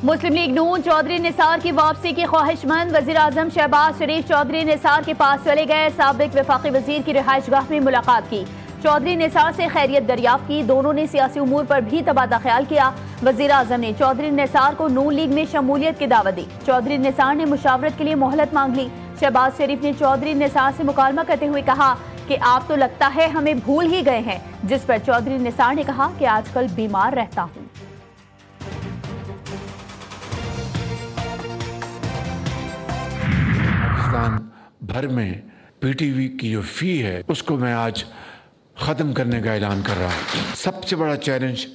مسلم league نون چودھری نثار کی واپسی کی خواہش مند، وزیر اعظم شہباز شریف چودھری نثار کے پاس چلے گئے، سابق وفاقی وزیر کی رہائش گاہ میں ملاقات کی، چودھری نثار سے خیریت دریافت کی، دونوں نے سیاسی امور پر بھی تبادلہ خیال کیا۔ وزیر اعظم نے چودھری نثار کو نون لیگ میں شمولیت کی دعوت دی، چودھری نثار نے مشاورت کے لیے مہلت مانگ لی۔ شہباز شریف نے چودھری نثار سے مکالمہ کرتے ہوئے کہا کہ آپ تو لگتا ہے ہمیں بھول ہی گئے ہیں، جس پر چودھری نثار نے کہا کہ آج کل بیمار رہتا ہوں۔ پاکستان بھر میں پی ٹی وی کی جو فی ہے اس کو میں آج ختم کرنے کا اعلان کر رہا ہوں۔ سب سے بڑا چیلنج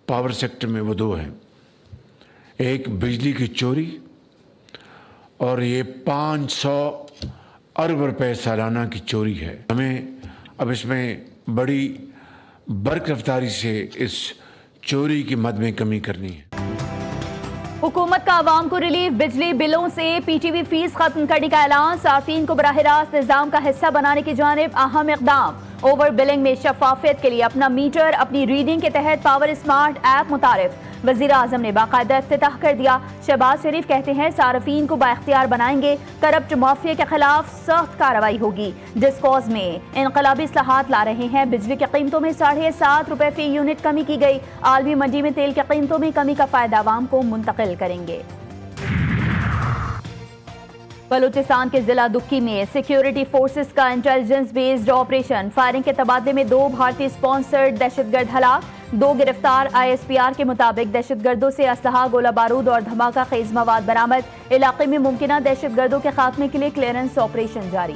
پاور سیکٹر میں وہ دو ہیں، ایک بجلی کی چوری اور یہ 500 ارب روپے سالانہ کی چوری ہے۔ ہمیں اب اس میں بڑی برق رفتاری سے اس چوری کی مد میں کمی کرنی ہے۔ حکومت کا عوام کو ریلیف، بجلی بلوں سے پی ٹی وی فیس ختم کرنے کا اعلان، صارفین کو براہ راست نظام کا حصہ بنانے کی جانب اہم اقدام، اوور بلنگ میں شفافیت کے لیے اپنا میٹر اپنی ریڈنگ کے تحت پاور اسمارٹ ایپ متعارف، وزیر اعظم نے باقاعدہ افتتاح کر دیا۔ شہباز شریف کہتے ہیں صارفین کو بااختیار بنائیں گے، کرپٹ مافیا کے خلاف سخت کارروائی ہوگی، جس کوز میں انقلابی اصلاحات لا رہے ہیں۔ بجلی کی قیمتوں میں 7.5 روپے فی یونٹ کمی کی گئی، عالمی منڈی میں تیل کی قیمتوں میں کمی کا فائدہ عوام کو منتقل کریں گے۔ بلوچستان کے ضلع دکی میں سیکیورٹی فورسز کا انٹیلیجنس بیسڈ آپریشن، فائرنگ کے تبادلے میں 2 بھارتی اسپانسرڈ دہشت گرد ہلاک، 2 گرفتار۔ آئی ایس پی آر کے مطابق دہشت گردوں سے اسلحہ، گولہ بارود اور دھماکہ خیز مواد برآمد، علاقے میں ممکنہ دہشت گردوں کے خاتمے کے لیے کلیئرنس آپریشن جاری۔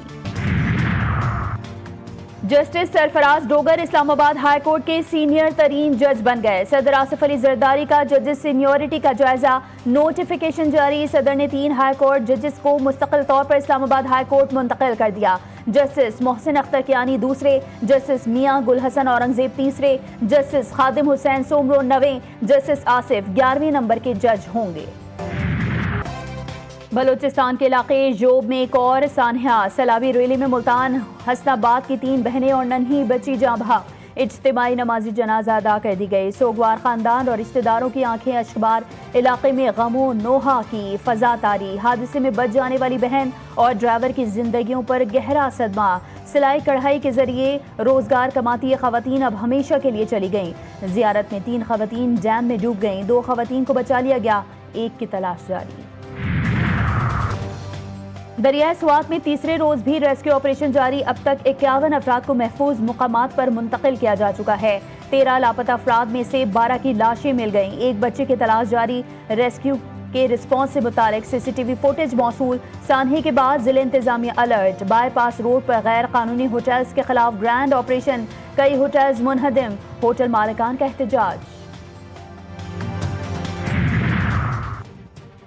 جسٹس سرفراز ڈوگر اسلام آباد ہائی کورٹ کے سینئر ترین جج بن گئے، صدر آصف علی زرداری کا ججز سینیورٹی کا جائزہ، نوٹیفیکیشن جاری، صدر نے 3 ہائی کورٹ ججز کو مستقل طور پر اسلام آباد ہائی کورٹ منتقل کر دیا، جسٹس محسن اختر کیانی دوسرے، جسٹس میاں گل حسن اورنگزیب تیسرے، justice Khadim Hussain Soomro 9ویں، justice Asif 11ویں number کے جج ہوں گے۔ بلوچستان کے علاقے جوب میں ایک اور سانحہ، سیلابی ریلی میں ملتان حسن آباد کی 3 بہنیں اور ننھی بچی جاں بحق، اجتماعی نماز جنازہ ادا کر دی گئی، سوگوار خاندان اور رشتہ داروں کی آنکھیں اشکبار، علاقے میں غم و نوحہ کی فضا طاری، حادثے میں بچ جانے والی بہن اور ڈرائیور کی زندگیوں پر گہرا صدمہ، سلائی کڑھائی کے ذریعے روزگار کماتی یہ خواتین اب ہمیشہ کے لیے چلی گئیں، زیارت میں 3 خواتین ڈیم میں ڈوب گئیں، 2 خواتین کو بچا لیا گیا، 1 کی تلاش جاری۔ دریائے سوات میں تیسرے روز بھی ریسکیو آپریشن جاری، اب تک 51 افراد کو محفوظ مقامات پر منتقل کیا جا چکا ہے، 13 لاپتہ افراد میں سے 12 کی لاشیں مل گئیں، 1 بچے کی تلاش جاری۔ ریسکیو کے رسپانس سے متعلق سی سی ٹی وی فوٹیج موصول، سانحے کے بعد ضلع انتظامیہ الرٹ، بائی پاس روڈ پر غیر قانونی ہوٹلز کے خلاف گرینڈ آپریشن، کئی ہوٹلز منہدم، ہوٹل مالکان کا احتجاج۔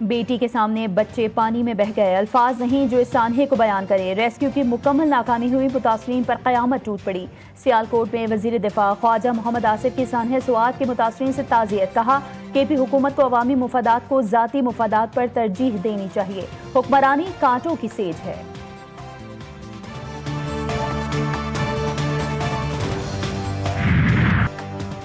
بیٹی کے سامنے بچے پانی میں بہہ گئے، الفاظ نہیں جو اس سانحے کو بیان کرے، ریسکیو کی مکمل ناکامی ہوئی، متاثرین پر قیامت ٹوٹ پڑی۔ سیالکوٹ میں وزیر دفاع خواجہ محمد آصف کی سانحہ سوات کے متاثرین سے تعزیت، کہا کہ پی حکومت کو عوامی مفادات کو ذاتی مفادات پر ترجیح دینی چاہیے، حکمرانی کانٹوں کی سیج ہے۔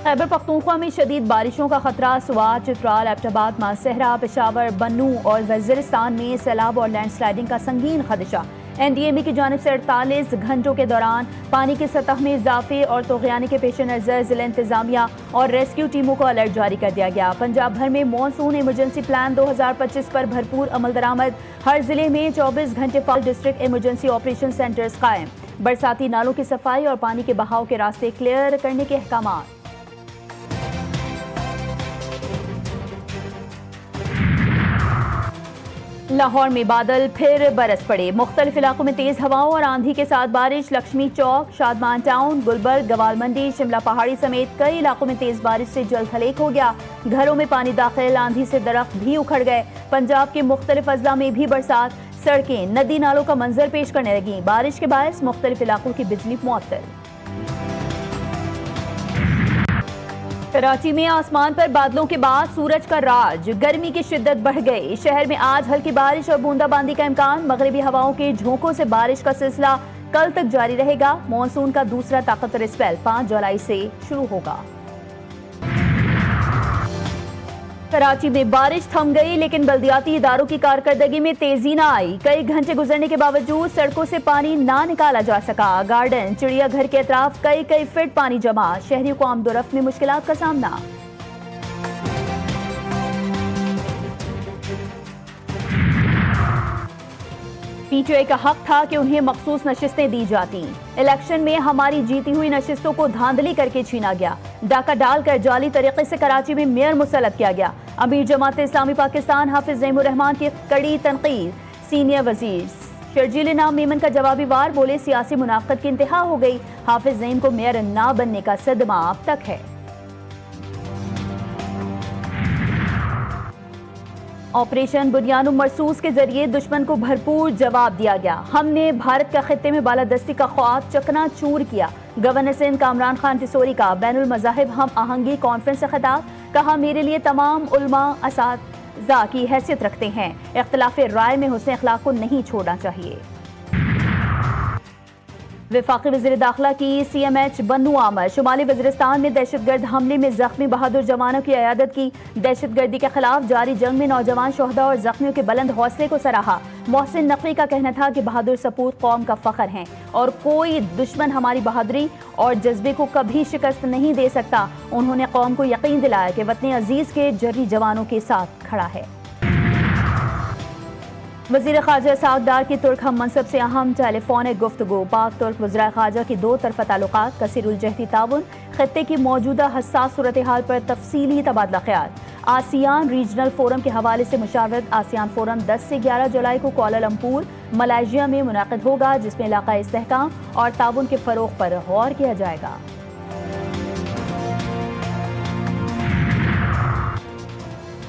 خیبر پختونخوا میں شدید بارشوں کا خطرہ، سوات، چترال، ایبٹ آباد، ماسہرہ، پشاور، بنوں اور وزیرستان میں سیلاب اور لینڈ سلائیڈنگ کا سنگین خدشہ۔ این ڈی ایم ای کی جانب سے 48 گھنٹوں کے دوران پانی کی سطح میں اضافے اور طغیانے کے پیش نظر ضلع انتظامیہ اور ریسکیو ٹیموں کو الرٹ جاری کر دیا گیا۔ پنجاب بھر میں مانسون ایمرجنسی پلان 2025 پر بھرپور عمل درآمد، ہر ضلع میں 24 گھنٹے فعال ڈسٹرکٹ ایمرجنسی آپریشن سینٹرز قائم، برساتی نالوں کی صفائی اور پانی کے بہاؤ کے راستے کلیئر کرنے کے احکامات۔ لاہور میں بادل پھر برس پڑے، مختلف علاقوں میں تیز ہواؤں اور آندھی کے ساتھ بارش، لکشمی چوک، شادمان ٹاؤن، گلبرگ، گوال منڈی، شملہ پہاڑی سمیت کئی علاقوں میں تیز بارش سے جل تھلیک ہو گیا، گھروں میں پانی داخل، آندھی سے درخت بھی اکھڑ گئے۔ پنجاب کے مختلف اضلاع میں بھی برسات، سڑکیں ندی نالوں کا منظر پیش کرنے لگیں، بارش کے باعث مختلف علاقوں کی بجلی معطل۔ کراچی میں آسمان پر بادلوں کے بعد سورج کا راج، گرمی کی شدت بڑھ گئی، شہر میں آج ہلکی بارش اور بوندا باندی کا امکان، مغربی ہواؤں کے جھونکوں سے بارش کا سلسلہ کل تک جاری رہے گا، مانسون کا دوسرا طاقتور اسپیل 5 جولائی سے شروع ہوگا۔ کراچی میں بارش تھم گئی لیکن بلدیاتی اداروں کی کارکردگی میں تیزی نہ آئی. کئی گھنٹے گزرنے کے باوجود سڑکوں سے پانی نہ نکالا جا سکا. گارڈن چڑیا گھر کے اطراف کئی فٹ پانی جمع. شہریوں کو آمد و رفت میں مشکلات کا سامنا. پی ٹی آئی کا حق تھا کہ انہیں مخصوص نشستیں دی جاتی. الیکشن میں ہماری جیتی ہوئی نشستوں کو دھاندلی کر کے چھینا گیا. ڈاکہ ڈال کر جعلی طریقے سے کراچی میں میئر مسلط کیا گیا. امیر جماعت اسلامی پاکستان حافظ زعیم الرحمان کی کڑی تنقید. سینئر وزیر شرجیل نام میمن کا جوابی وار. بولے سیاسی منافقت کی انتہا ہو گئی. حافظ زعیم کو میئر نہ بننے کا صدمہ اب تک ہے. آپریشن بنیان مرصوص کے ذریعے دشمن کو بھرپور جواب دیا گیا. ہم نے بھارت کا خطے میں بالادستی کا خواب چکنا چور کیا. گورنر سندھ کامران خان ٹسوری کا بین المذاہب ہم آہنگی کانفرنس سے خطاب. کہا میرے لیے تمام علماء اساتذہ کی حیثیت رکھتے ہیں. اختلاف رائے میں حسن اخلاق کو نہیں چھوڑنا چاہیے. وفاقی وزیر داخلہ کی سی ایم ایچ بنو آمد. شمالی وزیرستان میں دہشت گرد حملے میں زخمی بہادر جوانوں کی عیادت کی. دہشت گردی کے خلاف جاری جنگ میں نوجوان شہداء اور زخمیوں کے بلند حوصلے کو سراہا. محسن نقوی کا کہنا تھا کہ بہادر سپوت قوم کا فخر ہیں اور کوئی دشمن ہماری بہادری اور جذبے کو کبھی شکست نہیں دے سکتا. انہوں نے قوم کو یقین دلایا کہ وطن عزیز کے جری جوانوں کے ساتھ کھڑا ہے. وزیر خارجہ اسحاق ڈار کی ترک ہم منصب سے اہم ٹیلی فونک گفتگو. پاک ترک وزرائے خارجہ کی دو طرفہ تعلقات, کثیر الجہتی تعاون, خطے کی موجودہ حساس صورتحال پر تفصیلی تبادلہ خیال. آسیان ریجنل فورم کے حوالے سے مشاورت. آسیان فورم 10 سے 11 جولائی کو کوالالمپور ملائیشیا میں منعقد ہوگا, جس میں علاقائی استحکام اور تعاون کے فروغ پر غور کیا جائے گا.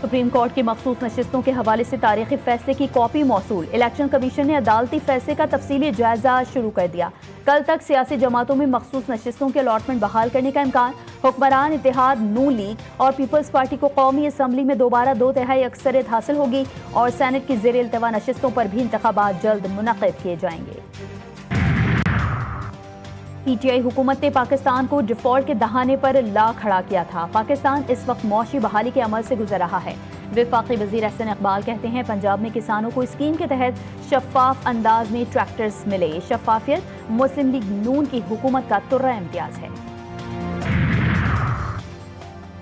سپریم کورٹ کی مخصوص نشستوں کے حوالے سے تاریخی فیصلے کی کاپی موصول. الیکشن کمیشن نے عدالتی فیصلے کا تفصیلی جائزہ شروع کر دیا. کل تک سیاسی جماعتوں میں مخصوص نشستوں کے الاٹمنٹ بحال کرنے کا امکان. حکمران اتحاد نون لیگ اور پیپلز پارٹی کو قومی اسمبلی میں دوبارہ 2/3 اکثریت حاصل ہوگی اور سینٹ کی زیر التوا نشستوں پر بھی انتخابات جلد منعقد کیے جائیں گے. پی ٹی آئی حکومت نے پاکستان کو ڈیفالٹ کے دہانے پر لا کھڑا کیا تھا. پاکستان اس وقت معاشی بحالی کے عمل سے گزر رہا ہے. وفاقی وزیر احسن اقبال کہتے ہیں پنجاب میں کسانوں کو اسکیم کے تحت شفاف انداز میں ٹریکٹرز ملے. شفافیت مسلم لیگ نون کی حکومت کا ترہ امتیاز ہے.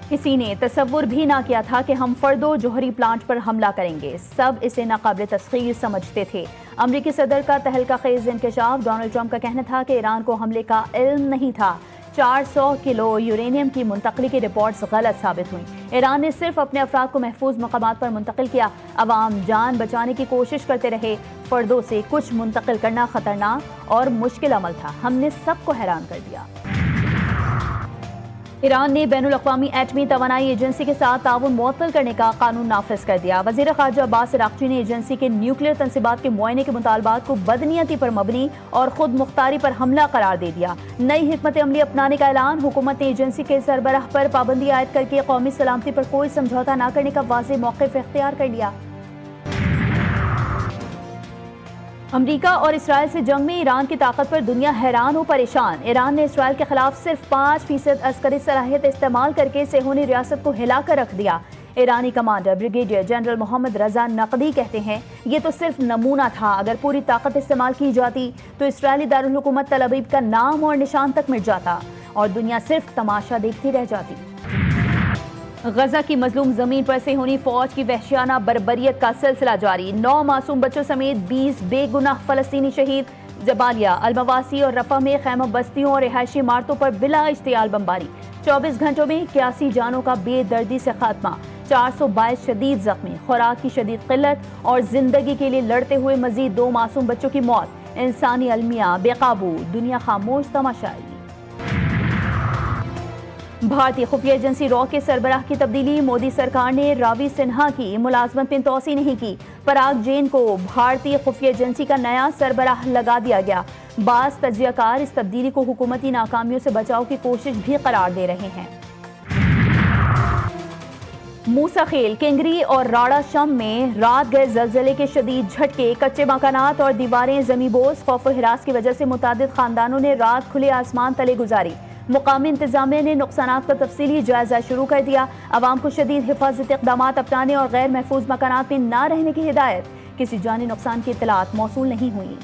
کسی نے تصور بھی نہ کیا تھا کہ ہم فردو جوہری پلانٹ پر حملہ کریں گے. سب اسے ناقابل تسخیر سمجھتے تھے. امریکی صدر کا تہلکہ خیز انکشاف. ڈونلڈ ٹرمپ کا کہنا تھا کہ ایران کو حملے کا علم نہیں تھا. 400 کلو یورینیم کی منتقلی کی رپورٹس غلط ثابت ہوئیں. ایران نے صرف اپنے افراد کو محفوظ مقامات پر منتقل کیا. عوام جان بچانے کی کوشش کرتے رہے. فردوں سے کچھ منتقل کرنا خطرناک اور مشکل عمل تھا. ہم نے سب کو حیران کر دیا. ایران نے بین الاقوامی ایٹمی توانائی ایجنسی کے ساتھ تعاون معطل کرنے کا قانون نافذ کر دیا. وزیر خارجہ عباس عراقچی نے ایجنسی کے نیوکلیئر تنصیبات کے معائنے کے مطالبات کو بدنیتی پر مبنی اور خود مختاری پر حملہ قرار دے دیا. نئی حکمت عملی اپنانے کا اعلان. حکومت نے ایجنسی کے سربراہ پر پابندی عائد کر کے قومی سلامتی پر کوئی سمجھوتہ نہ کرنے کا واضح موقف اختیار کر لیا. امریکہ اور اسرائیل سے جنگ میں ایران کی طاقت پر دنیا حیران و پریشان. ایران نے اسرائیل کے خلاف صرف 5% عسکری صلاحیت استعمال کر کے صہیونی ریاست کو ہلا کر رکھ دیا. ایرانی کمانڈر بریگیڈیئر جنرل محمد رضا نقدی کہتے ہیں یہ تو صرف نمونہ تھا. اگر پوری طاقت استعمال کی جاتی تو اسرائیلی دارالحکومت تل ابیب کا نام اور نشان تک مٹ جاتا اور دنیا صرف تماشا دیکھتی رہ جاتی. غزہ کی مظلوم زمین پر صہیونی فوج کی وحشیانہ بربریت کا سلسلہ جاری. 9 معصوم بچوں سمیت 20 بے گناہ فلسطینی شہید. جبالیہ، المواسی اور رفح میں خیمہ بستیوں اور رہائشی عمارتوں پر بلا اشتعال بمباری. 24 گھنٹوں میں 81 جانوں کا بے دردی سے خاتمہ. 422 شدید زخمی. خوراک کی شدید قلت اور زندگی کے لیے لڑتے ہوئے مزید 2 معصوم بچوں کی موت. انسانی المیہ بے قابو. دنیا خاموش تماشائی. بھارتی خفیہ ایجنسی را کے سربراہ کی تبدیلی. مودی سرکار نے راوی سنہا کی ملازمت میں توسیع نہیں کی. پراگ جین کو بھارتی خفیہ ایجنسی کا نیا سربراہ لگا دیا گیا. بعض تجزیہ کار اس تبدیلی کو حکومتی ناکامیوں سے بچاؤ کی کوشش بھی قرار دے رہے ہیں. موسیٰ خیل، کنگری اور راڑہ شم میں رات گئے زلزلے کے شدید جھٹکے. کچے مکانات اور دیواریں زمیں بوس. خوف و ہراس کی وجہ سے متعدد خاندانوں نے رات کھلے آسمان تلے گزاری. مقامی انتظامیہ نے نقصانات کا تفصیلی جائزہ شروع کر دیا. عوام کو شدید حفاظتی اقدامات اپنانے اور غیر محفوظ مکانات میں نہ رہنے کی ہدایت. کسی جانی نقصان کی اطلاعات موصول نہیں ہوئی.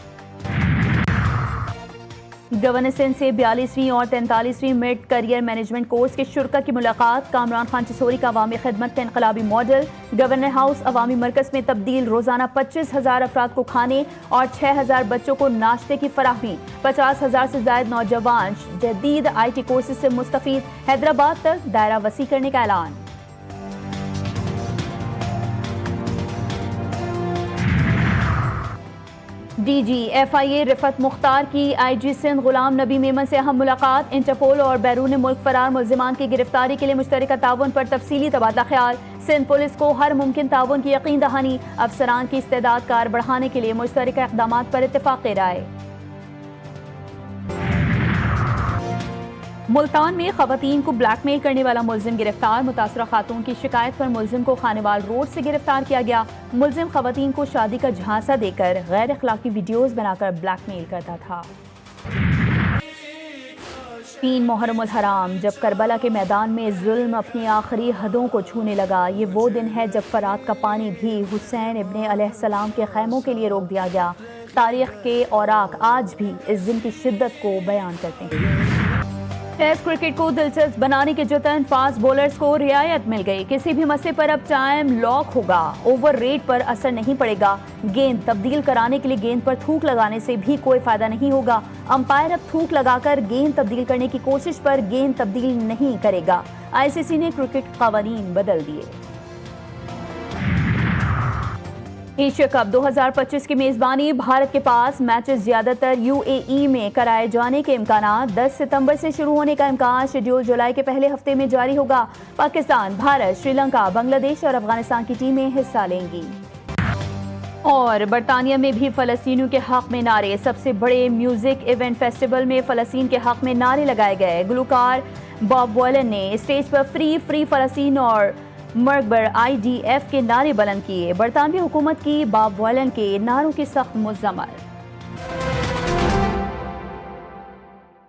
گورنر سندھ سے 42ویں اور 43ویں مڈ کیریئر مینجمنٹ کورس کے شرکا کی ملاقات. کامران خان چسوری کا عوامی خدمت کا انقلابی ماڈل. گورنر ہاؤس عوامی مرکز میں تبدیل. روزانہ 25,000 افراد کو کھانے اور 6,000 بچوں کو ناشتے کی فراہمی. 50,000 سے زائد نوجوان جدید IT کورسز سے مستفید. حیدرآباد تک دائرہ وسیع کرنے کا اعلان. DG FIA رفعت مختار کی IG سندھ غلام نبی میمن سے اہم ملاقات. انٹرپول اور بیرون ملک فرار ملزمان کی گرفتاری کے لیے مشترکہ تعاون پر تفصیلی تبادلہ خیال. سندھ پولیس کو ہر ممکن تعاون کی یقین دہانی. افسران کی استعداد کار بڑھانے کے لیے مشترکہ اقدامات پر اتفاق رائے. ملتان میں خواتین کو بلیک میل کرنے والا ملزم گرفتار. متاثرہ خاتون کی شکایت پر ملزم کو خانوال روڈ سے گرفتار کیا گیا. ملزم خواتین کو شادی کا جھانسا دے کر غیر اخلاقی ویڈیوز بنا کر بلیک میل کرتا تھا. 3 محرم الحرام جب کربلا کے میدان میں ظلم اپنی آخری حدوں کو چھونے لگا. یہ وہ دن ہے جب فرات کا پانی بھی حسین ابن علیہ السلام کے خیموں کے لیے روک دیا گیا. تاریخ کے اوراق آج بھی اس دن کی شدت کو بیان کرتے ہیں. ٹیسٹ کرکٹ کو دلچسپ بنانے کے جتن. فاسٹ بولرز کو رعایت مل گئی. کسی بھی مسئلے پر اب ٹائم لاک ہوگا. اوور ریٹ پر اثر نہیں پڑے گا. گیند تبدیل کرانے کے لیے گیند پر تھوک لگانے سے بھی کوئی فائدہ نہیں ہوگا. امپائر اب تھوک لگا کر گیند تبدیل کرنے کی کوشش پر گیند تبدیل نہیں کرے گا. ICC نے کرکٹ قوانین بدل دیے. ایشیا کپ 2025 کی میزبانی. بھارت کے پاس میچز زیادہ تر UAE میں کرائے جانے کے امکانات. 10 ستمبر سے شروع ہونے کا امکان. شیڈول جولائی کے پہلے ہفتے میں جاری ہوگا. پاکستان، بھارت، سری لنکا، بنگلہ دیش اور افغانستان کی ٹیمیں حصہ لیں گی. اور برطانیہ میں بھی فلسطینیوں کے حق میں نعرے. سب سے بڑے میوزک ایونٹ فیسٹیول میں فلسطین کے حق میں نعرے لگائے گئے. گلوکار باب وائلن نے اسٹیج پر فری فلسطین اور مرگبر IDF کے نعرے بلند کیے. برطانوی حکومت کی باب وائلن کے نعروں کی سخت مذمت.